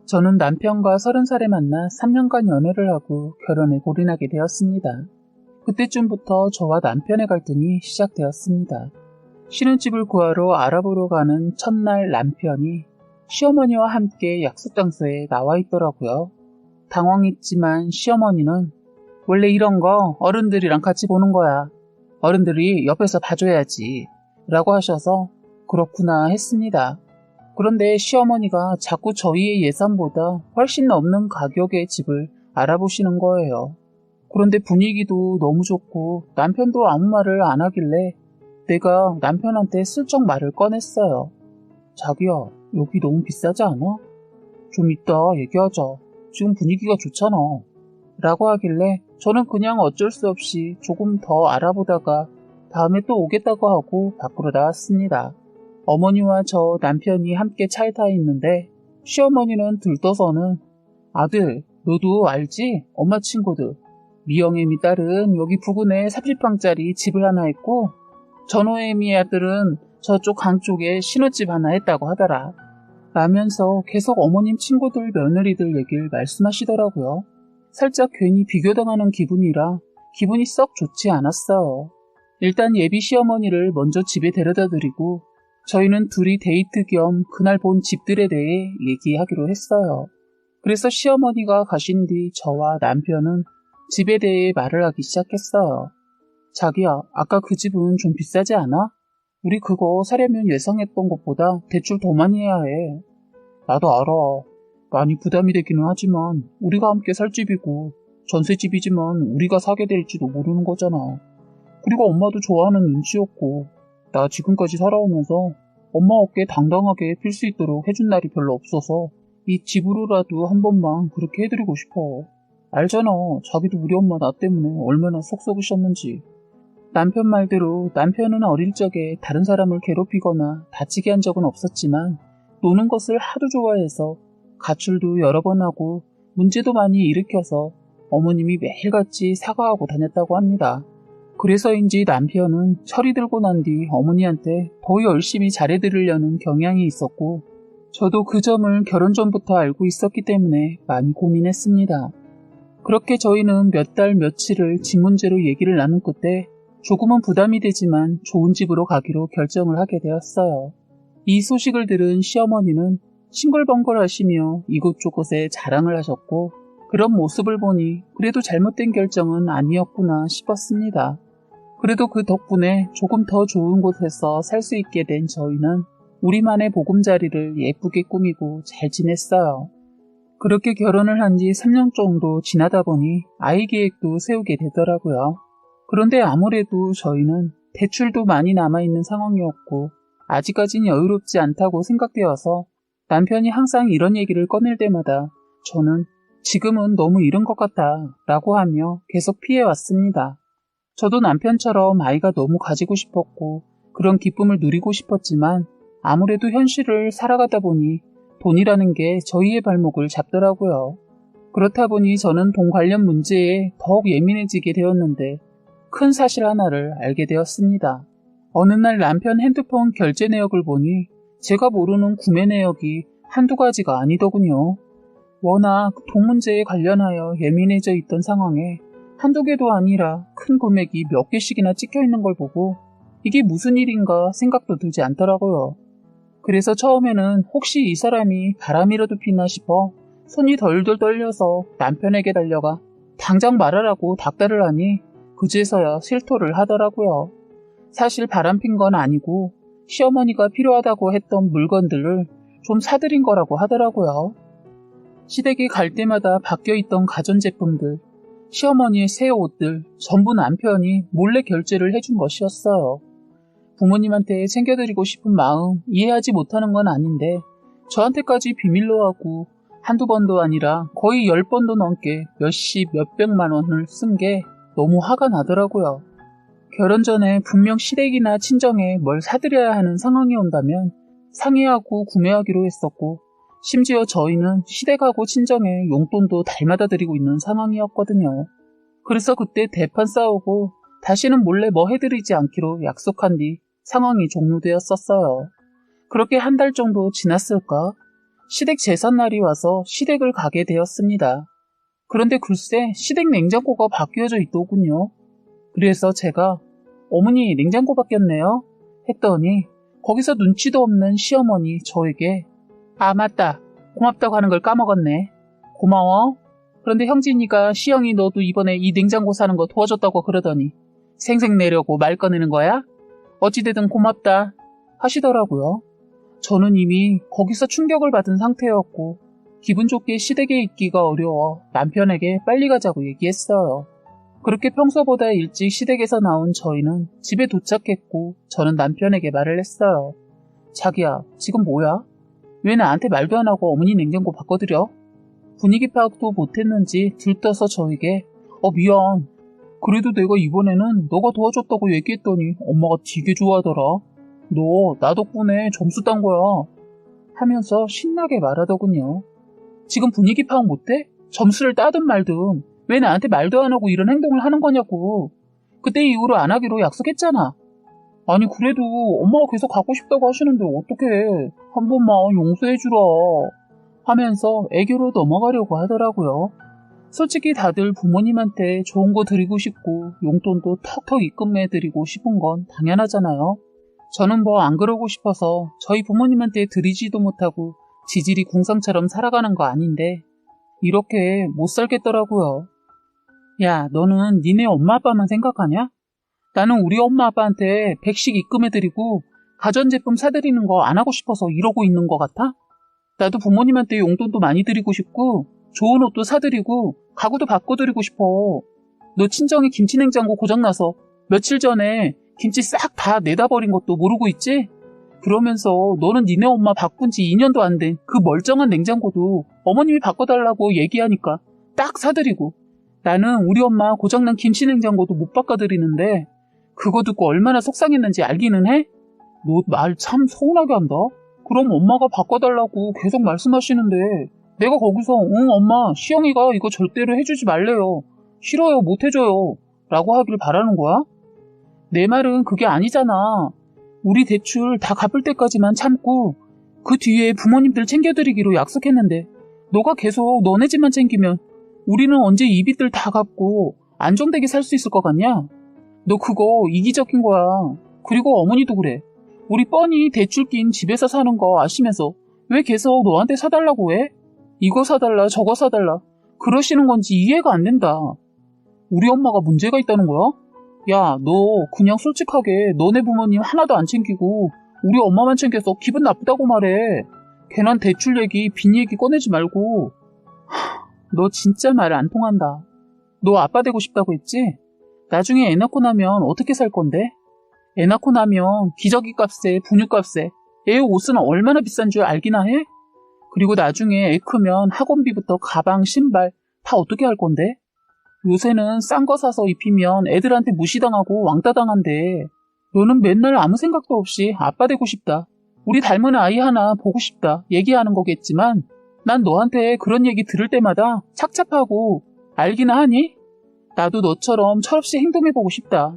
저는 남편과 30살에 만나 3년간 연애를 하고 결혼에 골인하게 되었습니다. 그때쯤부터 저와 남편의 갈등이 시작되었습니다. 신혼집을 구하러 알아보러 가는 첫날 남편이 시어머니와 함께 약속 장소에 나와 있더라고요. 당황했지만 시어머니는 원래 이런 거 어른들이랑 같이 보는 거야. 어른들이 옆에서 봐줘야지. 라고 하셔서 그렇구나 했습니다. 그런데 시어머니가 자꾸 저희의 예산보다 훨씬 넘는 가격의 집을 알아보시는 거예요. 그런데 분위기도 너무 좋고 남편도 아무 말을 안 하길래 내가 남편한테 슬쩍 말을 꺼냈어요. 자기야, 여기 너무 비싸지 않아? 좀 이따 얘기하자. 지금 분위기가 좋잖아. 라고 하길래 저는 그냥 어쩔 수 없이 조금 더 알아보다가 다음에 또 오겠다고 하고 밖으로 나왔습니다. 어머니와 저 남편이 함께 차에 타 있는데 시어머니는 들떠서는 아들, 너도 알지? 엄마 친구들. 미영애미 딸은 여기 부근에 30평짜리 집을 하나 했고 전호애미 아들은 저쪽 강 쪽에 신혼집 하나 했다고 하더라. 라면서 계속 어머님 친구들 며느리들 얘기를 말씀하시더라고요. 살짝 괜히 비교당하는 기분이라 기분이 썩 좋지 않았어요. 일단 예비 시어머니를 먼저 집에 데려다 드리고 저희는 둘이 데이트 겸 그날 본 집들에 대해 얘기하기로 했어요. 그래서 시어머니가 가신 뒤 저와 남편은 집에 대해 말을 하기 시작했어요. 자기야, 아까 그 집은 좀 비싸지 않아? 우리 그거 사려면 예상했던 것보다 대출 더 많이 해야 해. 나도 알아. 많이 부담이 되기는 하지만 우리가 함께 살 집이고 전세집이지만 우리가 사게 될지도 모르는 거잖아. 그리고 엄마도 좋아하는 눈치였고 나 지금까지 살아오면서 엄마 어깨에 당당하게 필 수 있도록 해준 날이 별로 없어서 이 집으로라도 한 번만 그렇게 해드리고 싶어. 알잖아. 자기도 우리 엄마 나 때문에 얼마나 속 썩으셨는지. 남편 말대로 남편은 어릴 적에 다른 사람을 괴롭히거나 다치게 한 적은 없었지만 노는 것을 하도 좋아해서 가출도 여러 번 하고 문제도 많이 일으켜서 어머님이 매일같이 사과하고 다녔다고 합니다. 그래서인지 남편은 철이 들고 난 뒤 어머니한테 더 열심히 잘해드리려는 경향이 있었고 저도 그 점을 결혼 전부터 알고 있었기 때문에 많이 고민했습니다. 그렇게 저희는 몇 달 며칠을 집 문제로 얘기를 나눈 끝에 조금은 부담이 되지만 좋은 집으로 가기로 결정을 하게 되었어요. 이 소식을 들은 시어머니는 싱글벙글 하시며 이곳저곳에 자랑을 하셨고 그런 모습을 보니 그래도 잘못된 결정은 아니었구나 싶었습니다. 그래도 그 덕분에 조금 더 좋은 곳에서 살 수 있게 된 저희는 우리만의 보금자리를 예쁘게 꾸미고 잘 지냈어요. 그렇게 결혼을 한 지 3년 정도 지나다 보니 아이 계획도 세우게 되더라고요. 그런데 아무래도 저희는 대출도 많이 남아있는 상황이었고 아직까진 여유롭지 않다고 생각되어서 남편이 항상 이런 얘기를 꺼낼 때마다 저는 지금은 너무 이른 것 같다 라고 하며 계속 피해왔습니다. 저도 남편처럼 아이가 너무 가지고 싶었고 그런 기쁨을 누리고 싶었지만 아무래도 현실을 살아가다 보니 돈이라는 게 저희의 발목을 잡더라고요. 그렇다 보니 저는 돈 관련 문제에 더욱 예민해지게 되었는데 큰 사실 하나를 알게 되었습니다. 어느 날 남편 핸드폰 결제 내역을 보니 제가 모르는 구매 내역이 한두 가지가 아니더군요. 워낙 돈 문제에 관련하여 예민해져 있던 상황에 한두 개도 아니라 큰 금액이 몇 개씩이나 찍혀 있는 걸 보고 이게 무슨 일인가 생각도 들지 않더라고요. 그래서 처음에는 혹시 이 사람이 바람이라도 피나 싶어 손이 덜덜 떨려서 남편에게 달려가 당장 말하라고 닥달을 하니 그제서야 실토를 하더라고요. 사실 바람핀 건 아니고 시어머니가 필요하다고 했던 물건들을 좀 사드린 거라고 하더라고요. 시댁에 갈 때마다 바뀌어있던 가전제품들, 시어머니의 새 옷들 전부 남편이 몰래 결제를 해준 것이었어요. 부모님한테 챙겨드리고 싶은 마음 이해하지 못하는 건 아닌데 저한테까지 비밀로 하고 한두 번도 아니라 거의 10번도 넘게 몇십 몇백만 원을 쓴 게 너무 화가 나더라고요. 결혼 전에 분명 시댁이나 친정에 뭘 사드려야 하는 상황이 온다면 상의하고 구매하기로 했었고 심지어 저희는 시댁하고 친정에 용돈도 달마다 드리고 있는 상황이었거든요. 그래서 그때 대판 싸우고 다시는 몰래 뭐 해드리지 않기로 약속한 뒤 상황이 종료되었었어요. 그렇게 한 달 정도 지났을까? 시댁 제삿날이 와서 시댁을 가게 되었습니다. 그런데 글쎄 시댁 냉장고가 바뀌어져 있더군요. 그래서 제가 어머니 냉장고 바뀌었네요 했더니 거기서 눈치도 없는 시어머니 저에게 아 맞다 고맙다고 하는 걸 까먹었네. 고마워. 그런데 형진이가 시영이 너도 이번에 이 냉장고 사는 거 도와줬다고 그러더니 생색 내려고 말 꺼내는 거야? 어찌되든 고맙다 하시더라고요. 저는 이미 거기서 충격을 받은 상태였고 기분 좋게 시댁에 있기가 어려워 남편에게 빨리 가자고 얘기했어요. 그렇게 평소보다 일찍 시댁에서 나온 저희는 집에 도착했고 저는 남편에게 말을 했어요. 자기야, 지금 뭐야? 왜 나한테 말도 안 하고 어머니 냉장고 바꿔드려? 분위기 파악도 못했는지 들떠서 저에게 미안. 그래도 내가 이번에는 너가 도와줬다고 얘기했더니 엄마가 되게 좋아하더라. 너 나 덕분에 점수 딴 거야. 하면서 신나게 말하더군요. 지금 분위기 파악 못해? 점수를 따든 말든 왜 나한테 말도 안 하고 이런 행동을 하는 거냐고. 그때 이후로 안 하기로 약속했잖아. 아니 그래도 엄마가 계속 갖고 싶다고 하시는데 어떡해. 한 번만 용서해주라. 하면서 애교로 넘어가려고 하더라고요. 솔직히 다들 부모님한테 좋은 거 드리고 싶고 용돈도 턱턱 입금해드리고 싶은 건 당연하잖아요. 저는 뭐 안 그러고 싶어서 저희 부모님한테 드리지도 못하고 지질이 궁상처럼 살아가는 거 아닌데 이렇게 못 살겠더라고요. 야, 너는 니네 엄마 아빠만 생각하냐? 나는 우리 엄마 아빠한테 100씩 입금해드리고 가전제품 사드리는 거 안 하고 싶어서 이러고 있는 거 같아? 나도 부모님한테 용돈도 많이 드리고 싶고 좋은 옷도 사드리고 가구도 바꿔드리고 싶어. 너 친정에 김치냉장고 고장나서 며칠 전에 김치 싹 다 내다 버린 것도 모르고 있지? 그러면서 너는 니네 엄마 바꾼 지 2년도 안 된 그 멀쩡한 냉장고도 어머님이 바꿔달라고 얘기하니까 딱 사드리고 나는 우리 엄마 고장난 김치냉장고도 못 바꿔드리는데 그거 듣고 얼마나 속상했는지 알기는 해? 너 말 참 서운하게 한다. 그럼 엄마가 바꿔달라고 계속 말씀하시는데 내가 거기서 응 엄마 시영이가 이거 절대로 해주지 말래요. 싫어요 못 해줘요 라고 하길 바라는 거야? 내 말은 그게 아니잖아. 우리 대출 다 갚을 때까지만 참고 그 뒤에 부모님들 챙겨드리기로 약속했는데 너가 계속 너네 집만 챙기면 우리는 언제 이 빚들 다 갚고 안정되게 살 수 있을 것 같냐? 너 그거 이기적인 거야. 그리고 어머니도 그래. 우리 뻔히 대출 낀 집에서 사는 거 아시면서 왜 계속 너한테 사달라고 해? 이거 사달라 저거 사달라 그러시는 건지 이해가 안 된다. 우리 엄마가 문제가 있다는 거야? 야, 너 그냥 솔직하게 너네 부모님 하나도 안 챙기고 우리 엄마만 챙겨서 기분 나쁘다고 말해. 괜한 대출 얘기, 빚 얘기 꺼내지 말고. 너 진짜 말 안 통한다. 너 아빠 되고 싶다고 했지? 나중에 애 낳고 나면 어떻게 살 건데? 애 낳고 나면 기저귀 값에 분유값에 애 옷은 얼마나 비싼 줄 알기나 해? 그리고 나중에 애 크면 학원비부터 가방, 신발 다 어떻게 할 건데? 요새는 싼 거 사서 입히면 애들한테 무시당하고 왕따 당한대. 너는 맨날 아무 생각도 없이 아빠 되고 싶다. 우리 닮은 아이 하나 보고 싶다. 얘기하는 거겠지만 난 너한테 그런 얘기 들을 때마다 착잡하고 알기나 하니? 나도 너처럼 철없이 행동해보고 싶다.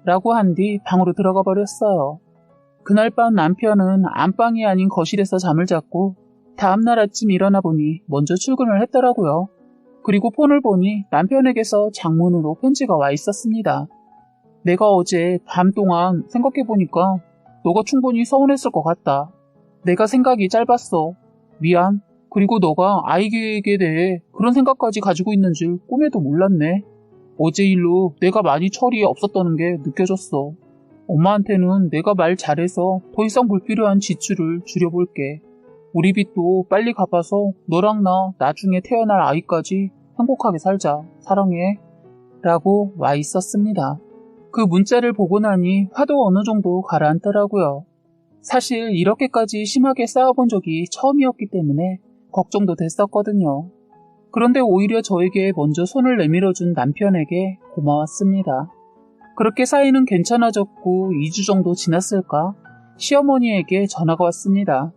라고 한 뒤 방으로 들어가 버렸어요. 그날 밤 남편은 안방이 아닌 거실에서 잠을 잤고 다음날 아침 일어나 보니 먼저 출근을 했더라고요. 그리고 폰을 보니 남편에게서 장문으로 편지가 와 있었습니다. 내가 어제 밤 동안 생각해보니까 너가 충분히 서운했을 것 같다. 내가 생각이 짧았어. 미안. 그리고 너가 아이 계획에 대해 그런 생각까지 가지고 있는 줄 꿈에도 몰랐네. 어제 일로 내가 많이 철이 없었다는 게 느껴졌어. 엄마한테는 내가 말 잘해서 더 이상 불필요한 지출을 줄여볼게. 우리 빚도 빨리 갚아서 너랑 나 나중에 태어날 아이까지 행복하게 살자. 사랑해. 라고 와 있었습니다. 그 문자를 보고 나니 화도 어느 정도 가라앉더라고요. 사실 이렇게까지 심하게 싸워본 적이 처음이었기 때문에 걱정도 됐었거든요. 그런데 오히려 저에게 먼저 손을 내밀어준 남편에게 고마웠습니다. 그렇게 사이는 괜찮아졌고 2주 정도 지났을까 시어머니에게 전화가 왔습니다.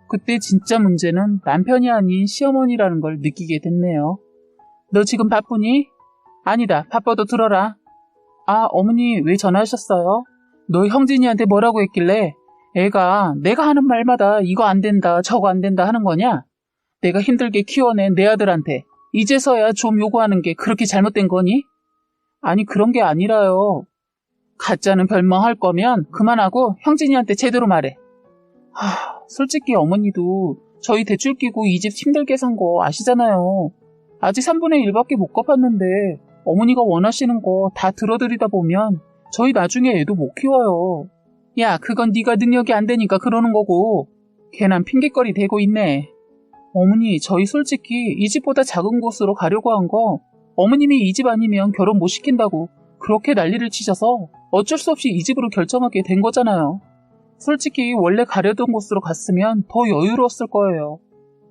그때 진짜 문제는 남편이 아닌 시어머니라는 걸 느끼게 됐네요. 너 지금 바쁘니? 아니다. 바빠도 들어라. 아, 어머니 왜 전화하셨어요? 너 형진이한테 뭐라고 했길래 애가 내가 하는 말마다 이거 안 된다 저거 안 된다 하는 거냐? 내가 힘들게 키워낸 내 아들한테 이제서야 좀 요구하는 게 그렇게 잘못된 거니? 아니 그런 게 아니라요. 가짜는 별명할 거면 그만하고 형진이한테 제대로 말해. 솔직히 어머니도 저희 대출 끼고 이 집 힘들게 산 거 아시잖아요. 아직 3분의 1밖에 못 갚았는데 어머니가 원하시는 거 다 들어드리다 보면 저희 나중에 애도 못 키워요. 야, 그건 네가 능력이 안 되니까 그러는 거고 괜한 핑계거리 대고 있네. 어머니, 저희 솔직히 이 집보다 작은 곳으로 가려고 한 거 어머님이 이 집 아니면 결혼 못 시킨다고 그렇게 난리를 치셔서 어쩔 수 없이 이 집으로 결정하게 된 거잖아요. 솔직히 원래 가려던 곳으로 갔으면 더 여유로웠을 거예요.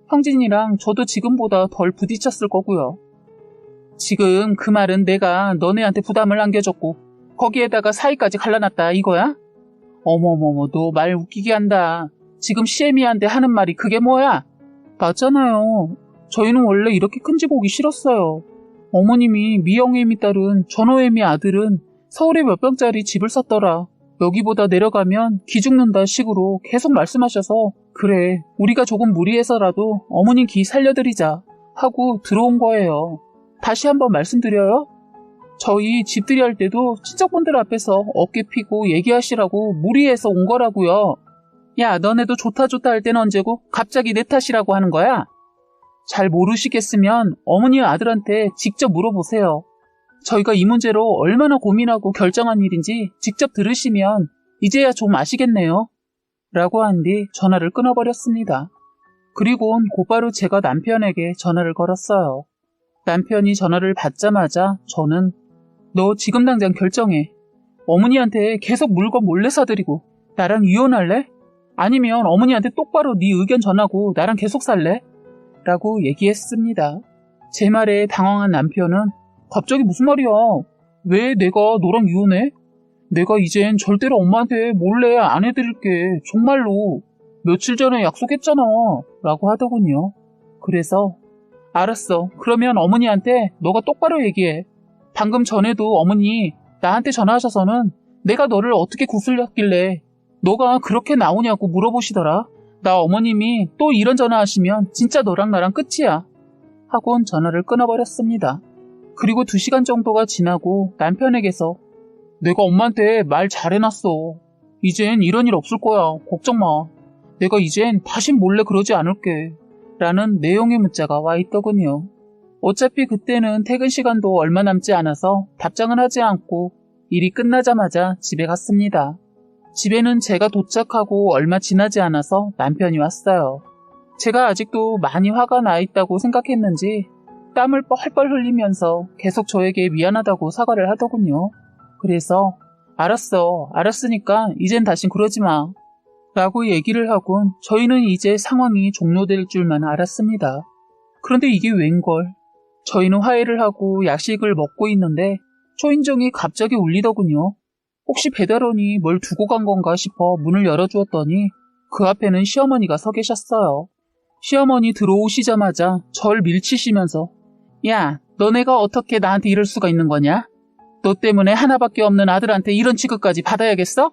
형진이랑 저도 지금보다 덜 부딪혔을 거고요. 지금 그 말은 내가 너네한테 부담을 안겨줬고 거기에다가 사이까지 갈라놨다 이거야? 어머머머, 너 말 웃기게 한다. 지금 시애미한테 하는 말이 그게 뭐야? 맞잖아요. 저희는 원래 이렇게 큰 집 오기 싫었어요. 어머님이 미영애미 딸은 전호애미 아들은 서울에 몇 평짜리 집을 샀더라. 여기보다 내려가면 기죽는다 식으로 계속 말씀하셔서 그래 우리가 조금 무리해서라도 어머님 기 살려드리자 하고 들어온 거예요. 다시 한번 말씀드려요. 저희 집들이 할 때도 친척분들 앞에서 어깨 피고 얘기하시라고 무리해서 온 거라고요. 야, 너네도 좋다 할 때는 언제고 갑자기 내 탓이라고 하는 거야? 잘 모르시겠으면 어머니 아들한테 직접 물어보세요. 저희가 이 문제로 얼마나 고민하고 결정한 일인지 직접 들으시면 이제야 좀 아시겠네요. 라고 한 뒤 전화를 끊어버렸습니다. 그리고는 곧바로 제가 남편에게 전화를 걸었어요. 남편이 전화를 받자마자 저는 너 지금 당장 결정해. 어머니한테 계속 물건 몰래 사드리고 나랑 이혼할래? 아니면 어머니한테 똑바로 네 의견 전하고 나랑 계속 살래? 라고 얘기했습니다. 제 말에 당황한 남편은 갑자기 무슨 말이야? 왜 내가 너랑 이혼해? 내가 이젠 절대로 엄마한테 몰래 안 해드릴게. 정말로. 며칠 전에 약속했잖아. 라고 하더군요. 그래서 알았어. 그러면 어머니한테 너가 똑바로 얘기해. 방금 전에도 어머니 나한테 전화하셔서는 내가 너를 어떻게 구슬렸길래 너가 그렇게 나오냐고 물어보시더라. 나 어머님이 또 이런 전화하시면 진짜 너랑 나랑 끝이야. 하곤 전화를 끊어버렸습니다. 그리고 2시간 정도가 지나고 남편에게서 내가 엄마한테 말 잘해놨어. 이젠 이런 일 없을 거야. 걱정 마. 내가 이젠 다신 몰래 그러지 않을게. 라는 내용의 문자가 와 있더군요. 어차피 그때는 퇴근 시간도 얼마 남지 않아서 답장을 하지 않고 일이 끝나자마자 집에 갔습니다. 집에는 제가 도착하고 얼마 지나지 않아서 남편이 왔어요. 제가 아직도 많이 화가 나 있다고 생각했는지 땀을 뻘뻘 흘리면서 계속 저에게 미안하다고 사과를 하더군요. 그래서 알았으니까 이젠 다신 그러지 마. 라고 얘기를 하곤 저희는 이제 상황이 종료될 줄만 알았습니다. 그런데 이게 웬걸. 저희는 화해를 하고 야식을 먹고 있는데 초인종이 갑자기 울리더군요. 혹시 배달원이 뭘 두고 간 건가 싶어 문을 열어주었더니 그 앞에는 시어머니가 서 계셨어요. 시어머니 들어오시자마자 절 밀치시면서 야, 너네가 어떻게 나한테 이럴 수가 있는 거냐? 너 때문에 하나밖에 없는 아들한테 이런 취급까지 받아야겠어?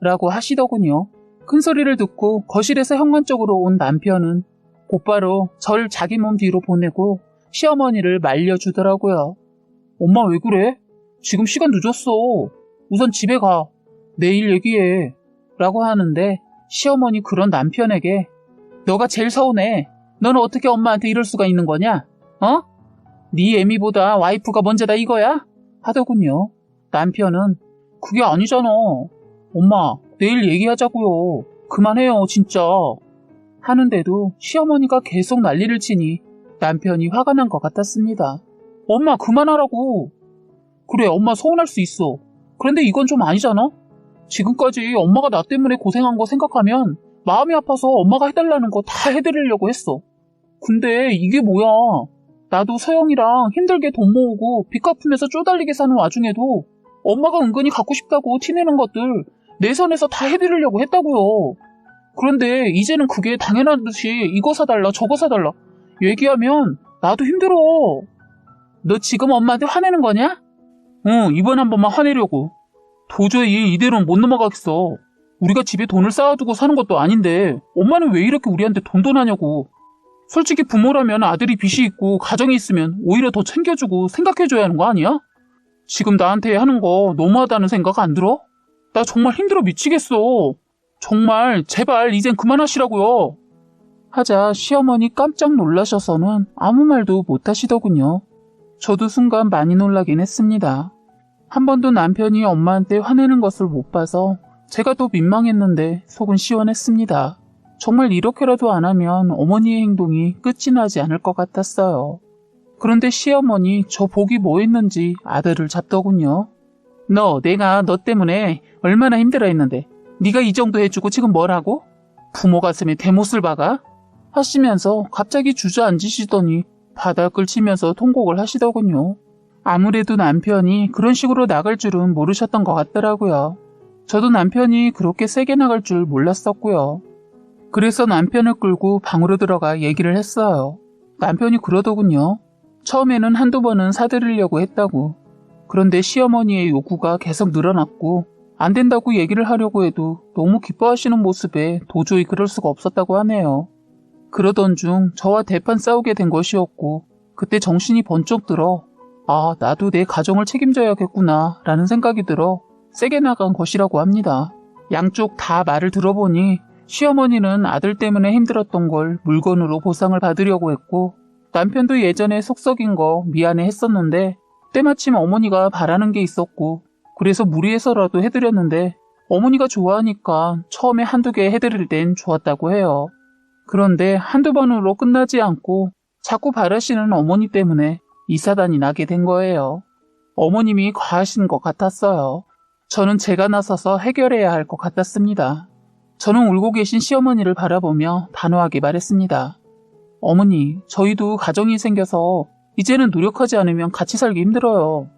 라고 하시더군요. 큰 소리를 듣고 거실에서 현관쪽으로 온 남편은 곧바로 절 자기 몸 뒤로 보내고 시어머니를 말려주더라고요. 엄마 왜 그래? 지금 시간 늦었어. 우선 집에 가. 내일 얘기해. 라고 하는데 시어머니 그런 남편에게 너가 제일 서운해. 너는 어떻게 엄마한테 이럴 수가 있는 거냐? 어? 네 애미보다 와이프가 먼저다 이거야? 하더군요. 남편은 그게 아니잖아. 엄마 내일 얘기하자고요. 그만해요 진짜. 하는데도 시어머니가 계속 난리를 치니 남편이 화가 난 것 같았습니다. 엄마 그만하라고. 그래 엄마 서운할 수 있어. 그런데 이건 좀 아니잖아? 지금까지 엄마가 나 때문에 고생한 거 생각하면 마음이 아파서 엄마가 해달라는 거 다 해드리려고 했어. 근데 이게 뭐야. 나도 서영이랑 힘들게 돈 모으고 빚 갚으면서 쪼달리게 사는 와중에도 엄마가 은근히 갖고 싶다고 티내는 것들 내 선에서 다 해드리려고 했다고요. 그런데 이제는 그게 당연하듯이 이거 사달라 저거 사달라 얘기하면 나도 힘들어. 너 지금 엄마한테 화내는 거냐? 응, 이번 한 번만 화내려고. 도저히 이대로는 못 넘어가겠어. 우리가 집에 돈을 쌓아두고 사는 것도 아닌데 엄마는 왜 이렇게 우리한테 돈하냐고. 솔직히 부모라면 아들이 빚이 있고 가정이 있으면 오히려 더 챙겨주고 생각해줘야 하는 거 아니야? 지금 나한테 하는 거 너무하다는 생각 안 들어? 나 정말 힘들어 미치겠어. 정말 제발 이젠 그만하시라고요. 하자 시어머니 깜짝 놀라셔서는 아무 말도 못 하시더군요. 저도 순간 많이 놀라긴 했습니다. 한 번도 남편이 엄마한테 화내는 것을 못 봐서 제가 더 민망했는데 속은 시원했습니다. 정말 이렇게라도 안 하면 어머니의 행동이 끝이 나지 않을 것 같았어요. 그런데 시어머니 저 복이 뭐 했는지 아들을 잡더군요. 내가 너 때문에 얼마나 힘들어했는데 네가 이 정도 해주고 지금 뭐라고? 부모 가슴에 대못을 박아? 하시면서 갑자기 주저앉으시더니 바닥을 치면서 통곡을 하시더군요. 아무래도 남편이 그런 식으로 나갈 줄은 모르셨던 것 같더라고요. 저도 남편이 그렇게 세게 나갈 줄 몰랐었고요. 그래서 남편을 끌고 방으로 들어가 얘기를 했어요. 남편이 그러더군요. 처음에는 한두 번은 사드리려고 했다고. 그런데 시어머니의 요구가 계속 늘어났고 안 된다고 얘기를 하려고 해도 너무 기뻐하시는 모습에 도저히 그럴 수가 없었다고 하네요. 그러던 중 저와 대판 싸우게 된 것이었고 그때 정신이 번쩍 들어 나도 내 가정을 책임져야겠구나 라는 생각이 들어 세게 나간 것이라고 합니다. 양쪽 다 말을 들어보니 시어머니는 아들 때문에 힘들었던 걸 물건으로 보상을 받으려고 했고 남편도 예전에 속 썩인 거 미안해 했었는데 때마침 어머니가 바라는 게 있었고 그래서 무리해서라도 해드렸는데 어머니가 좋아하니까 처음에 한두 개 해드릴 땐 좋았다고 해요. 그런데 한두 번으로 끝나지 않고 자꾸 바라시는 어머니 때문에 이 사단이 나게 된 거예요. 어머님이 과하신 것 같았어요. 저는 제가 나서서 해결해야 할 것 같았습니다. 저는 울고 계신 시어머니를 바라보며 단호하게 말했습니다. 어머니, 저희도 가정이 생겨서 이제는 노력하지 않으면 같이 살기 힘들어요.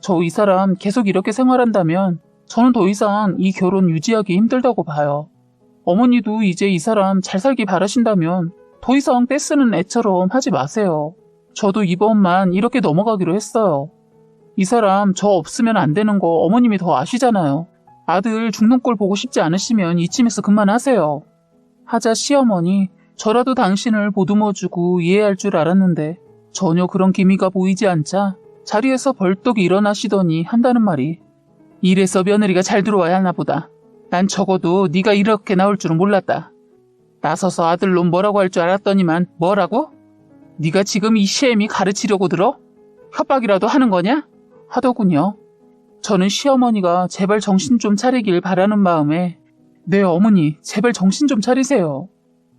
저 이 사람 계속 이렇게 생활한다면 저는 더 이상 이 결혼 유지하기 힘들다고 봐요. 어머니도 이제 이 사람 잘 살기 바라신다면 더 이상 떼쓰는 애처럼 하지 마세요. 저도 이번만 이렇게 넘어가기로 했어요. 이 사람 저 없으면 안 되는 거 어머님이 더 아시잖아요. 아들 죽는 꼴 보고 싶지 않으시면 이쯤에서 그만하세요. 하자 시어머니, 저라도 당신을 보듬어주고 이해할 줄 알았는데 전혀 그런 기미가 보이지 않자 자리에서 벌떡 일어나시더니 한다는 말이 이래서 며느리가 잘 들어와야 하나 보다. 난 적어도 네가 이렇게 나올 줄은 몰랐다. 나서서 아들놈 뭐라고 할 줄 알았더니만 뭐라고? 네가 지금 이 시애미 가르치려고 들어? 협박이라도 하는 거냐? 하더군요. 저는 시어머니가 제발 정신 좀 차리길 바라는 마음에 네 어머니 제발 정신 좀 차리세요.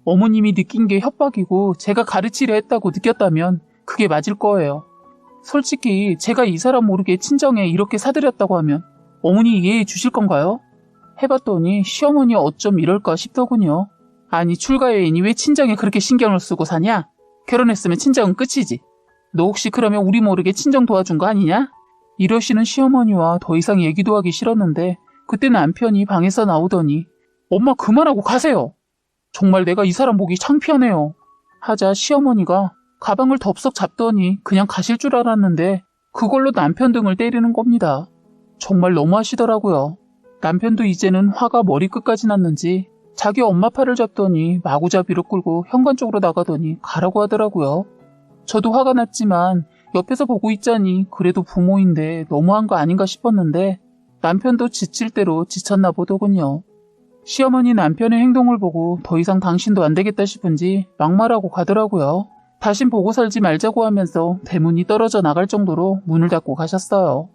어머님이 느낀 게 협박이고 제가 가르치려 했다고 느꼈다면 그게 맞을 거예요. 솔직히 제가 이 사람 모르게 친정에 이렇게 사드렸다고 하면 어머니 이해해 주실 건가요? 해봤더니 시어머니 어쩜 이럴까 싶더군요. 아니 출가여인이 왜 친정에 그렇게 신경을 쓰고 사냐? 결혼했으면 친정은 끝이지. 너 혹시 그러면 우리 모르게 친정 도와준 거 아니냐? 이러시는 시어머니와 더 이상 얘기도 하기 싫었는데 그때 남편이 방에서 나오더니 엄마 그만하고 가세요. 정말 내가 이 사람 보기 창피하네요. 하자 시어머니가 가방을 덥석 잡더니 그냥 가실 줄 알았는데 그걸로 남편 등을 때리는 겁니다. 정말 너무하시더라고요. 남편도 이제는 화가 머리끝까지 났는지 자기 엄마 팔을 잡더니 마구잡이로 끌고 현관 쪽으로 나가더니 가라고 하더라고요. 저도 화가 났지만 옆에서 보고 있자니 그래도 부모인데 너무한 거 아닌가 싶었는데 남편도 지칠 대로 지쳤나 보더군요. 시어머니 남편의 행동을 보고 더 이상 당신도 안 되겠다 싶은지 막말하고 가더라고요. 다신 보고 살지 말자고 하면서 대문이 떨어져 나갈 정도로 문을 닫고 가셨어요.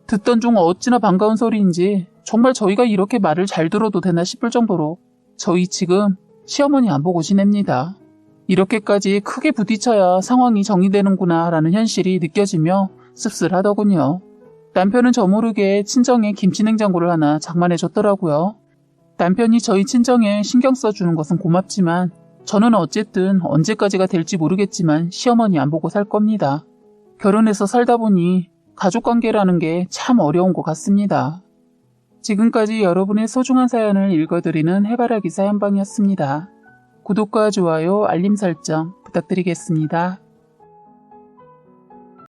듣던 중 어찌나 반가운 소리인지 정말 저희가 이렇게 말을 잘 들어도 되나 싶을 정도로 저희 지금 시어머니 안 보고 지냅니다. 이렇게까지 크게 부딪혀야 상황이 정리되는구나 라는 현실이 느껴지며 씁쓸하더군요. 남편은 저 모르게 친정에 김치냉장고를 하나 장만해줬더라고요. 남편이 저희 친정에 신경 써주는 것은 고맙지만 저는 어쨌든 언제까지가 될지 모르겠지만 시어머니 안 보고 살 겁니다. 결혼해서 살다 보니 가족관계라는 게 참 어려운 것 같습니다. 지금까지 여러분의 소중한 사연을 읽어드리는 해바라기 사연방이었습니다. 구독과 좋아요, 알림 설정 부탁드리겠습니다.